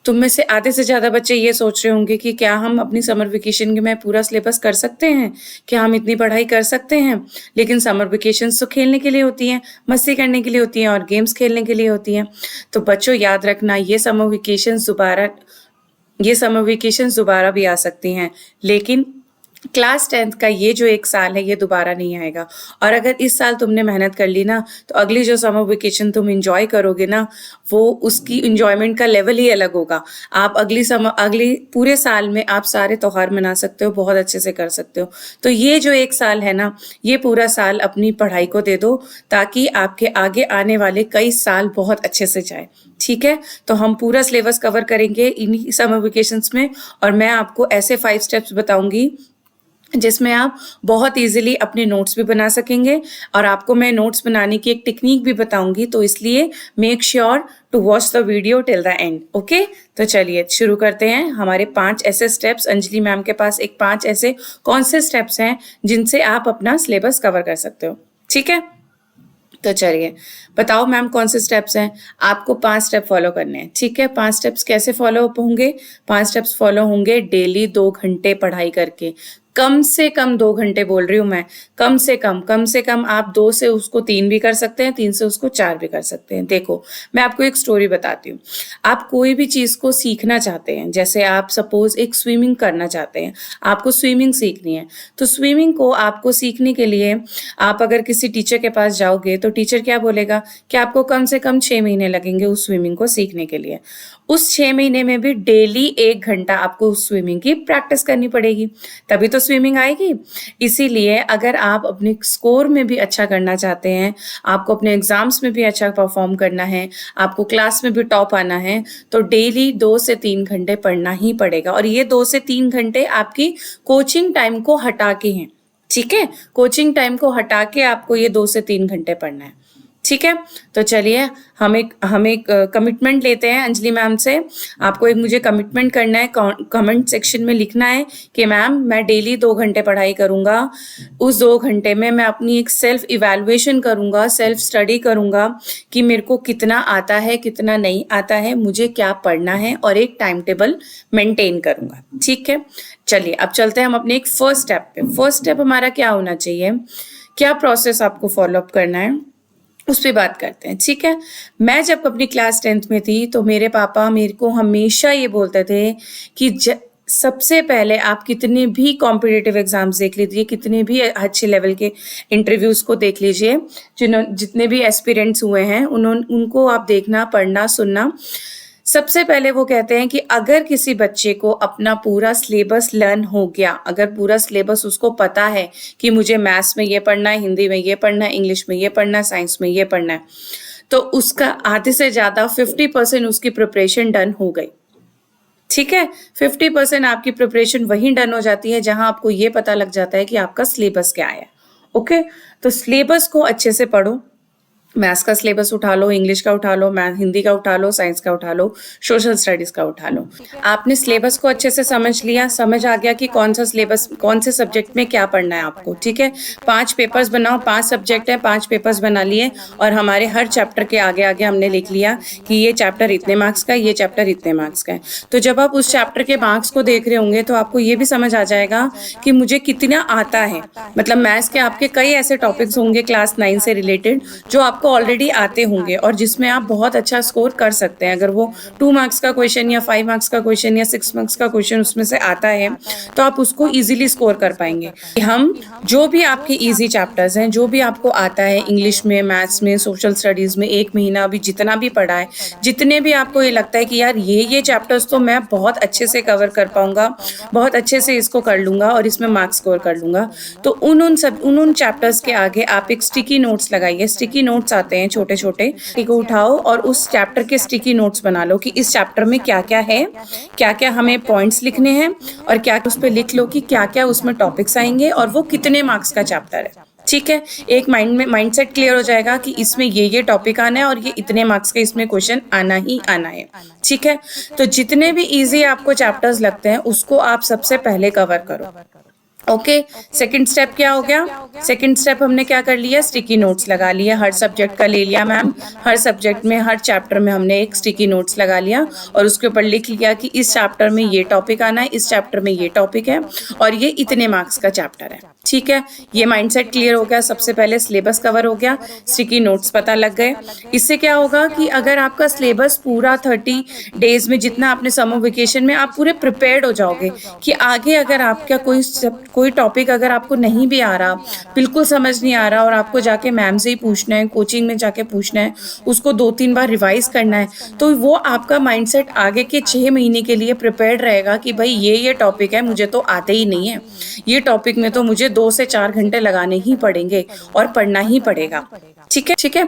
तुम में से आधे से ज़्यादा बच्चे ये सोच रहे होंगे कि क्या हम अपनी समर वेकेशन में पूरा सिलेबस कर सकते हैं? क्या हम इतनी पढ़ाई कर सकते हैं? लेकिन समर वेकेशंस तो खेलने के लिए होती हैं, मस्ती करने के लिए होती हैं और गेम्स खेलने के लिए होती हैं। तो बच्चों याद रखना ये समर वेकेशंस दोबारा भी आ सकती हैं, लेकिन क्लास 10th का ये जो 1 साल है ये दोबारा नहीं आएगा। और अगर इस साल तुमने मेहनत कर ली ना, तो अगली जो समर वेकेशन तुम एंजॉय करोगे ना, वो उसकी एंजॉयमेंट का लेवल ही अलग होगा। आप अगली पूरे साल में आप सारे त्योहार मना सकते हो, बहुत अच्छे से कर सकते हो। तो ये जो 1 साल है ना, ये पूरा साल अपनी पढ़ाई को दे दो, ताकि आपके आगे आने वाले कई साल बहुत अच्छे से जाए। ठीक है, तो हम पूरा सिलेबस कवर करेंगे इन्हीं समर वेकेशंस में, और मैं आपको ऐसे 5 स्टेप्स बताऊंगी जिसमें आप बहुत इजीली अपने नोट्स भी बना सकेंगे। और आपको मैं नोट्स बनाने की एक टेक्निक भी बताऊंगी, तो इसलिए make sure to watch the video till the end. Okay, तो चलिए शुरू करते हैं। हमारे 5 ऐसे स्टेप्स, अंजलि मैम के पास एक 5 ऐसे कौन से स्टेप्स हैं जिनसे आप अपना सिलेबस कवर कर सकते हो। ठीक है, तो चलिए बताओ मैम कौन से स्टेप्स हैं। आपको 5 स्टेप फॉलो करने हैं। ठीक है, 5 स्टेप्स कैसे फॉलो अप होंगे? 5 स्टेप्स फॉलो होंगे डेली 2 घंटे पढ़ाई करके। कम से कम 2 घंटे बोल रही हूँ मैं, कम से कम आप 2 से उसको 3 भी कर सकते हैं, 3 से उसको 4 भी कर सकते हैं। देखो, मैं आपको एक स्टोरी बताती हूँ। आप कोई भी चीज़ को सीखना चाहते हैं, जैसे आप सपोज एक स्विमिंग करना चाहते हैं, आपको स्विमिंग सीखनी है, तो स्विमिंग को आपको सीखने के लिए आप अगर किसी टीचर के पास जाओगे तो टीचर क्या बोलेगा कि आपको कम से कम 6 महीने लगेंगे उस स्विमिंग को सीखने के लिए। उस 6 महीने में भी डेली 1 घंटा आपको उस स्विमिंग की प्रैक्टिस करनी पड़ेगी, तभी तो स्विमिंग आएगी। इसीलिए अगर आप अपने स्कोर में भी अच्छा करना चाहते हैं, आपको अपने एग्जाम्स में भी अच्छा परफॉर्म करना है, आपको क्लास में भी टॉप आना है, तो डेली 2 से 3 घंटे पढ़ना ही पड़ेगा। और ये 2 से 3 घंटे आपकी कोचिंग टाइम को हटा के हैं। ठीक है, कोचिंग टाइम को हटा के आपको ये 2 से 3 घंटे पढ़ना है। ठीक है, तो चलिए हम एक कमिटमेंट लेते हैं अंजलि मैम से। आपको एक मुझे कमिटमेंट करना है, कमेंट सेक्शन में लिखना है कि मैम मैं डेली 2 घंटे पढ़ाई करूंगा। उस 2 घंटे में मैं अपनी एक सेल्फ इवैल्यूएशन करूंगा, सेल्फ स्टडी करूंगा कि मेरे को कितना आता है, कितना नहीं आता है, मुझे क्या पढ़ना है, और एक टाइम टेबल मेंटेन करूंगा। ठीक है, चलिए अब चलते हैं हम अपने एक फर्स्ट स्टेप पे। फर्स्ट स्टेप हमारा क्या होना चाहिए, क्या प्रोसेस आपको फॉलो अप करना है, उस पर बात करते हैं। ठीक है, मैं जब अपनी क्लास 10th में थी तो मेरे पापा मेरे को हमेशा ये बोलते थे कि सबसे पहले आप कितने भी कॉम्पिटिटिव एग्जाम्स देख लीजिए, कितने भी अच्छे लेवल के इंटरव्यूज को देख लीजिए, जितने भी एस्पिरेंट्स हुए हैं उनको आप देखना, पढ़ना, सुनना। सबसे पहले वो कहते हैं कि अगर किसी बच्चे को अपना पूरा सिलेबस लर्न हो गया, अगर पूरा सिलेबस उसको पता है कि मुझे मैथ्स में ये पढ़ना है, हिंदी में ये पढ़ना है, इंग्लिश में ये पढ़ना है, साइंस में ये पढ़ना है, तो उसका आधे से ज़्यादा 50% उसकी प्रिपरेशन डन हो गई। ठीक है, 50% आपकी प्रिपरेशन वहीं डन हो जाती है जहां आपको ये पता लग जाता है कि आपका सिलेबस क्या है। ओके, तो सिलेबस को अच्छे से पढ़ो। मैथ्स का सिलेबस उठा लो, इंग्लिश का उठा लो, हिंदी का उठा लो, साइंस का उठा लो, सोशल स्टडीज का उठा लो। आपने सिलेबस को अच्छे से समझ लिया, समझ आ गया कि कौन सा सिलेबस, कौन से सब्जेक्ट में क्या पढ़ना है आपको। ठीक है, 5 पेपर्स बनाओ, 5 सब्जेक्ट है, 5 पेपर्स बना लिए, और हमारे हर चैप्टर के आगे आगे हमने लिख लिया कि ये चैप्टर इतने मार्क्स का है, ये चैप्टर इतने मार्क्स का है। तो जब आप उस चैप्टर के मार्क्स को देख रहे होंगे तो आपको ये भी समझ आ जाएगा कि मुझे कितना आता है। मतलब मैथ्स के आपके कई ऐसे टॉपिक्स होंगे क्लास 9 से रिलेटेड जो आपको ऑलरेडी आते होंगे और जिसमें आप बहुत अच्छा स्कोर कर सकते हैं। अगर वो 2 मार्क्स का क्वेश्चन या 5 मार्क्स का क्वेश्चन या 6 मार्क्स का क्वेश्चन उसमें से आता है तो आप उसको इजीली स्कोर कर पाएंगे। हम जो भी आपके इजी चैप्टर्स हैं, जो भी आपको आता है इंग्लिश में, मैथ्स में, सोशल स्टडीज में, 1 महीना अभी जितना भी पढ़ा है, जितने भी आपको ये लगता है कि यार ये चैप्टर्स तो मैं बहुत अच्छे से कवर कर पाऊंगा, बहुत अच्छे से इसको कर लूंगा और इसमें मार्क्स स्कोर कर लूंगा, तो उन चैप्टर्स के आगे आप एक स्टिकी नोट्स लगाइए। स्टिकी नोट्स आते हैं छोटे छोटे, को उठाओ और उस चैप्टर के स्टिकी नोट्स बना लो कि इस चैप्टर में क्या क्या है, क्या क्या हमें पॉइंट्स लिखने हैं, और क्या उस पर लिख लो कि क्या क्या उसमें टॉपिक्स आएंगे और वो कितने मार्क्स का चैप्टर है। ठीक है, एक माइंडसेट क्लियर हो जाएगा कि इसमें ये टॉपिक आना है और ये इतने मार्क्स का इसमें क्वेश्चन आना ही आना है। ठीक है, तो जितने भी इजी आपको चैप्टर्स लगते हैं उसको आप सबसे पहले कवर करो। ओके, सेकंड स्टेप क्या हो गया? सेकंड स्टेप हमने क्या कर लिया? स्टिकी नोट्स लगा लिया, हर सब्जेक्ट का ले लिया मैम, हर सब्जेक्ट में हर चैप्टर में हमने एक स्टिकी नोट्स लगा लिया और उसके ऊपर लिख लिया कि इस चैप्टर में ये टॉपिक आना है, इस चैप्टर में ये टॉपिक है और ये इतने मार्क्स का चैप्टर है। ठीक है, ये माइंडसेट क्लियर हो गया। सबसे पहले सिलेबस कवर हो गया, स्टिकी नोट्स पता लग गए। इससे क्या होगा कि अगर आपका सिलेबस पूरा 30 डेज में जितना आपने समर वेकेशन में, आप पूरे प्रिपेयर्ड हो जाओगे कि आगे अगर आपका कोई टॉपिक अगर आपको नहीं भी आ रहा, बिल्कुल समझ नहीं आ रहा और आपको जाके मैम से ही पूछना है, कोचिंग में जाके पूछना है, उसको 2-3 बार रिवाइज करना है, तो वो आपका माइंडसेट आगे के 6 महीने के लिए प्रिपेयर्ड रहेगा कि भाई ये टॉपिक है, मुझे तो आते ही नहीं है, ये टॉपिक में तो मुझे 2 से 4 घंटे लगाने ही पड़ेंगे और पढ़ना ही पड़ेगा। ठीक है, ठीक है।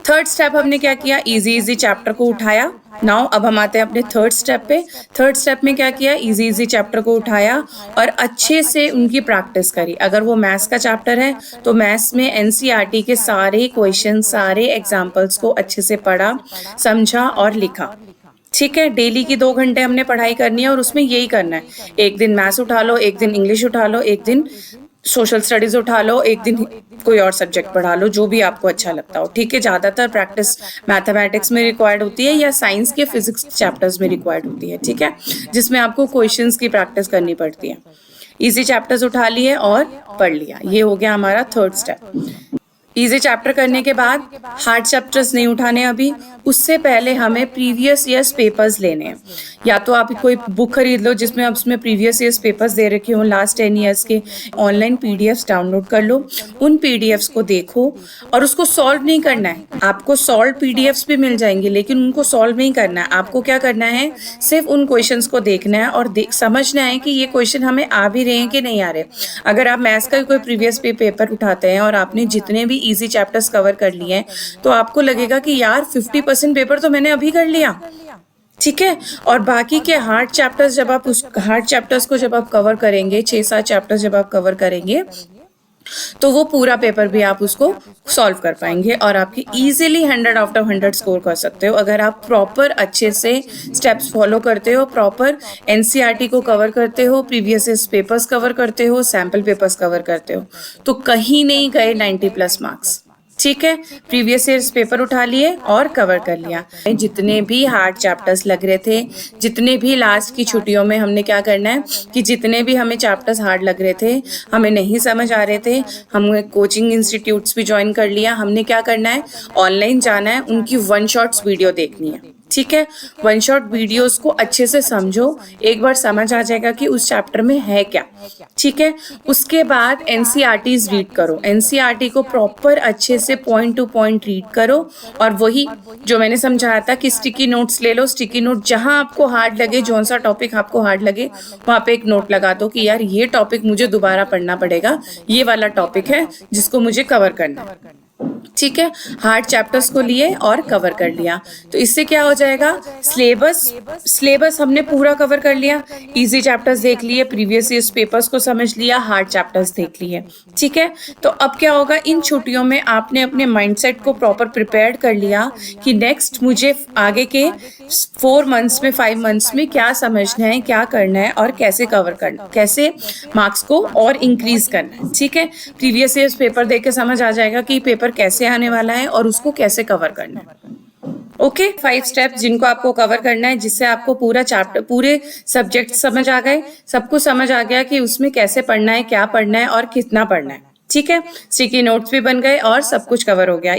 थर्ड स्टेप हमने क्या किया? इजी चैप्टर को उठाया। नाउ अब हम आते हैं अपने थर्ड स्टेप पे। थर्ड स्टेप में क्या किया? इजी चैप्टर को उठाया और अच्छे से उनकी प्रैक्टिस करी। अगर वो मैथ्स का चैप्टर है तो मैथ्स में एनसीईआरटी के सारे क्वेश्चन, सारे एग्जाम्पल्स को अच्छे से पढ़ा, समझा और लिखा। ठीक है, डेली की 2 घंटे हमने पढ़ाई करनी है और उसमें यही करना है। एक दिन मैथ्स उठा लो, एक दिन इंग्लिश उठा लो, एक दिन सोशल स्टडीज उठा लो, एक दिन कोई और सब्जेक्ट पढ़ा लो, जो भी आपको अच्छा लगता हो। ठीक है, ज़्यादातर प्रैक्टिस मैथमेटिक्स में रिक्वायर्ड होती है या साइंस के फिजिक्स चैप्टर्स में रिक्वायर्ड होती है। ठीक है, जिसमें आपको क्वेश्चंस की प्रैक्टिस करनी पड़ती है। इजी चैप्टर्स उठा लिए और पढ़ लिया, ये हो गया हमारा थर्ड स्टेप। इजी चैप्टर करने के बाद हार्ड चैप्टर्स नहीं उठाने अभी, उससे पहले हमें प्रीवियस ईयर्स पेपर्स लेने हैं। या तो आप कोई बुक खरीद लो जिसमें आप उसमें प्रीवियस ईयर्स पेपर्स दे रखे हों, लास्ट 10 ईयर्स के। ऑनलाइन पीडीएफ्स डाउनलोड कर लो, उन पीडीएफ्स को देखो और उसको सॉल्व नहीं करना है। आपको सॉल्व पीडीएफ्स भी मिल जाएंगे लेकिन उनको सॉल्व नहीं करना है। आपको क्या करना है? सिर्फ उन क्वेश्चंस को देखना है और समझना है कि ये क्वेश्चन हमें आ भी रहे हैं कि नहीं आ रहे। अगर आप मैथ्स का कोई प्रीवियस पेपर उठाते हैं और आपने जितने भी इजी चैप्टर्स कवर कर लिए हैं तो आपको लगेगा कि यार 50% पेपर तो मैंने अभी कर लिया। ठीक है, और बाकी के हार्ड चैप्टर्स जब आप उस हार्ड चैप्टर्स को जब आप कवर करेंगे, 6-7 चैप्टर्स जब आप कवर करेंगे तो वो पूरा पेपर भी आप उसको सॉल्व कर पाएंगे और आपकी इजीली 100 आउट ऑफ 100 स्कोर कर सकते हो अगर आप प्रॉपर अच्छे से स्टेप्स फॉलो करते हो, प्रॉपर एनसीईआरटी को कवर करते हो, प्रीवियस पेपर्स कवर करते हो, सैम्पल पेपर्स कवर करते हो, तो कहीं नहीं गए 90+ मार्क्स। ठीक है, प्रीवियस ईयर्स पेपर उठा लिए और कवर कर लिया। जितने भी हार्ड चैप्टर्स लग रहे थे, जितने भी लास्ट की छुट्टियों में हमने क्या करना है कि जितने भी हमें चैप्टर्स हार्ड लग रहे थे, हमें नहीं समझ आ रहे थे, हमने कोचिंग इंस्टीट्यूट्स भी ज्वाइन कर लिया। हमने क्या करना है? ऑनलाइन जाना है, उनकी 1 शॉट्स वीडियो देखनी है। ठीक है, 1 शॉट वीडियोस को अच्छे से समझो, एक बार समझ आ जाएगा कि उस चैप्टर में है क्या। ठीक है, उसके बाद एनसीईआरटीज रीड करो, एनसीईआरटी को प्रॉपर अच्छे से पॉइंट टू पॉइंट रीड करो और वही जो मैंने समझाया था कि स्टिकी नोट्स ले लो। स्टिकी नोट जहां आपको हार्ड लगे, जौन सा टॉपिक आपको हार्ड लगे, वहां पे एक नोट लगा दो कि यार ये टॉपिक मुझे दोबारा पढ़ना पड़ेगा, ये वाला टॉपिक है जिसको मुझे कवर करना है। ठीक है, हार्ड चैप्टर्स को लिए और कवर कर लिया, तो इससे क्या हो जाएगा? सिलेबस हमने पूरा कवर कर लिया, इजी चैप्टर्स देख लिए, प्रीवियस ईयर्स पेपर्स को समझ लिया, हार्ड चैप्टर्स देख लिए। ठीक है, तो अब क्या होगा? इन छुट्टियों में आपने अपने माइंडसेट को प्रॉपर प्रिपेयर कर लिया कि नेक्स्ट मुझे आगे के 4 मंथ्स में, 5 मंथ्स में क्या समझना है, क्या करना है और कैसे कवर करना, कैसे मार्क्स को और इंक्रीज करना है। ठीक है, प्रीवियस ईयर्स पेपर देख के समझ आ जाएगा कि पेपर कैसे आने वाला है और उसको कैसे कवर करना है। ओके, 5 स्टेप्स जिनको आपको कवर करना है, जिससे आपको पूरा चैप्टर, पूरे सब्जेक्ट समझ आ गए, सब कुछ समझ आ गया कि उसमें कैसे पढ़ना है, क्या पढ़ना है और कितना पढ़ना है। ठीक है, स्टिकी नोट्स भी बन गए और सब कुछ कवर हो गया।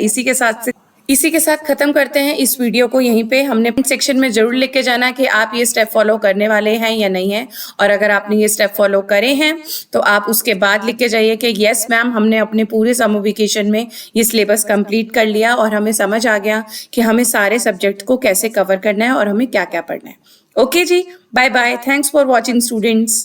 इसी के साथ खत्म करते हैं इस वीडियो को यहीं पे। हमने सेक्शन में जरूर लिख के जाना कि आप ये स्टेप फॉलो करने वाले हैं या नहीं है, और अगर आपने ये स्टेप फॉलो करे हैं तो आप उसके बाद लिख के जाइए कि यस मैम, हमने अपने पूरे समर वेकेशन में ये सिलेबस कंप्लीट कर लिया और हमें समझ आ गया कि हमें सारे सब्जेक्ट को कैसे कवर करना है और हमें क्या क्या पढ़ना है। ओके जी, bye bye, thanks for watching students.